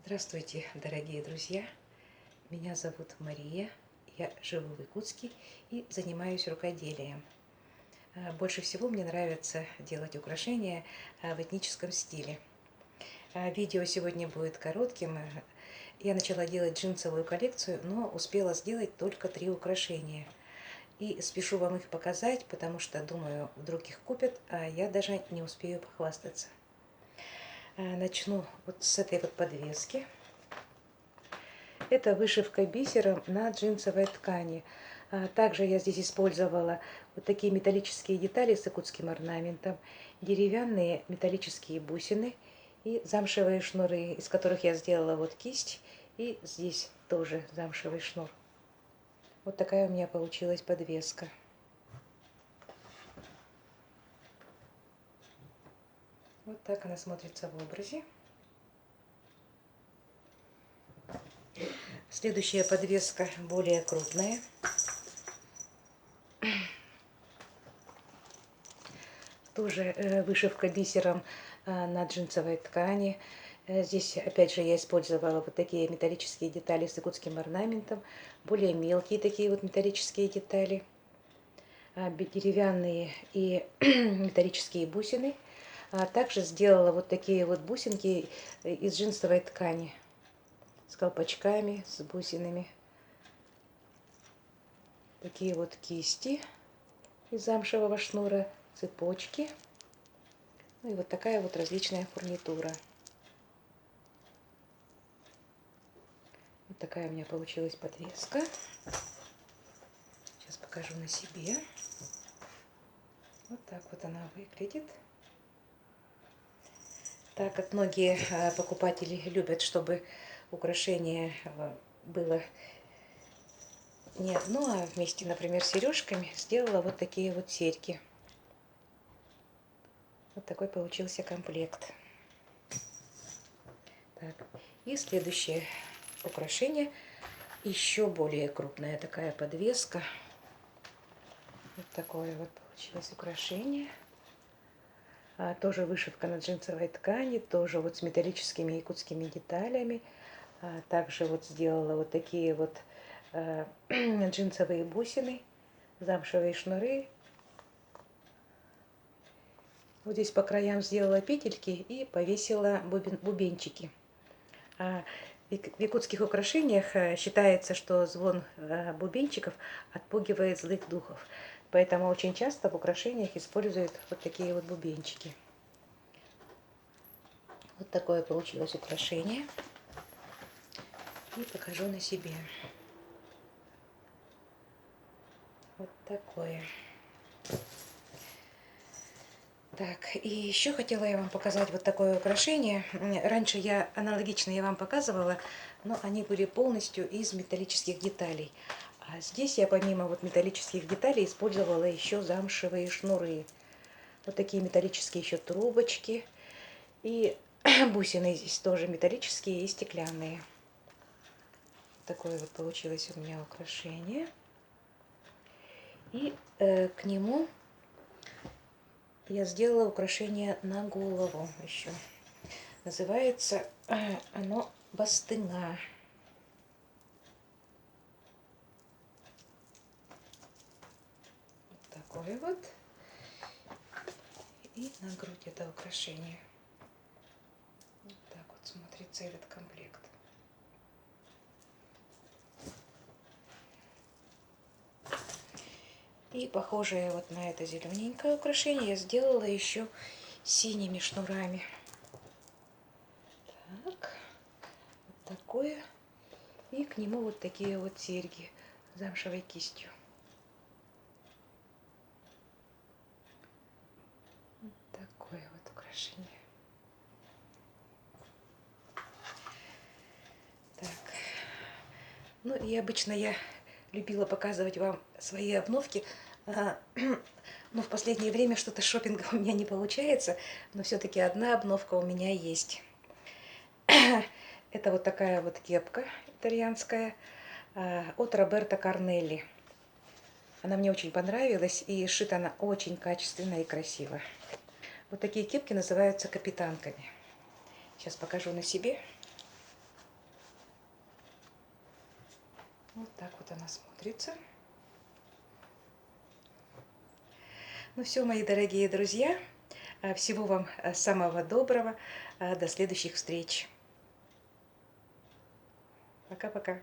Здравствуйте, дорогие друзья! Меня зовут Мария, я живу в Якутске и занимаюсь рукоделием. Больше всего мне нравится делать украшения в этническом стиле. Видео сегодня будет коротким. Я начала делать джинсовую коллекцию, но успела сделать только 3 украшения. И спешу вам их показать, потому что, думаю, вдруг их купят, а я даже не успею похвастаться. Начну вот с этой вот подвески. Это вышивка бисером на джинсовой ткани. Также я здесь использовала вот такие металлические детали с якутским орнаментом, деревянные металлические бусины и замшевые шнуры, из которых я сделала вот кисть, и здесь тоже замшевый шнур. Вот такая у меня получилась подвеска. Вот так она смотрится в образе. Следующая подвеска более крупная. Тоже вышивка бисером на джинсовой ткани. Здесь, опять же, я использовала вот такие металлические детали с якутским орнаментом, более мелкие такие вот металлические детали, деревянные и металлические бусины. Также сделала вот такие вот бусинки из джинсовой ткани с колпачками, с бусинами. Такие вот кисти из замшевого шнура, цепочки. Ну и вот такая вот различная фурнитура. Вот такая у меня получилась подвеска. Сейчас покажу на себе. Вот так вот она выглядит. Так как многие покупатели любят, чтобы украшение было не одно, а вместе, например, с сережками, сделала вот такие вот серьги. Вот такой получился комплект. Так, и следующее украшение. Еще более крупная такая подвеска. Вот такое вот получилось украшение. Тоже вышивка на джинсовой ткани, тоже вот с металлическими якутскими деталями. Также вот сделала вот такие вот джинсовые бусины, замшевые шнуры. Вот здесь по краям сделала петельки и повесила бубенчики. В якутских украшениях считается, что звон бубенчиков отпугивает злых духов. Поэтому очень часто в украшениях используют вот такие вот бубенчики. Вот такое получилось украшение. И покажу на себе. Вот такое. Так, и еще хотела я вам показать вот такое украшение. Раньше я аналогичные вам показывала, но они были полностью из металлических деталей. А здесь я помимо вот металлических деталей использовала еще замшевые шнуры. Вот такие металлические еще трубочки. И бусины здесь тоже металлические и стеклянные. Такое вот получилось у меня украшение. И к нему я сделала украшение на голову еще. Называется оно бастыга. Вот такое вот. И на грудь это украшение. Вот так вот смотрится этот комплект. И похожее вот на это зелененькое украшение я сделала еще синими шнурами. Так, вот такое. И к нему вот такие вот серьги замшевой кистью. Вот такое вот украшение. Так. Ну и обычно я любила показывать вам свои обновки. Но в последнее время что-то шопинга у меня не получается, но все-таки одна обновка у меня есть. Это вот такая вот кепка итальянская от Роберто Корнелли. Она мне очень понравилась, и сшита она очень качественно и красиво. Вот такие кепки называются капитанками. Сейчас покажу на себе. Вот так вот она смотрится. Ну все, мои дорогие друзья, всего вам самого доброго. До следующих встреч. Пока-пока.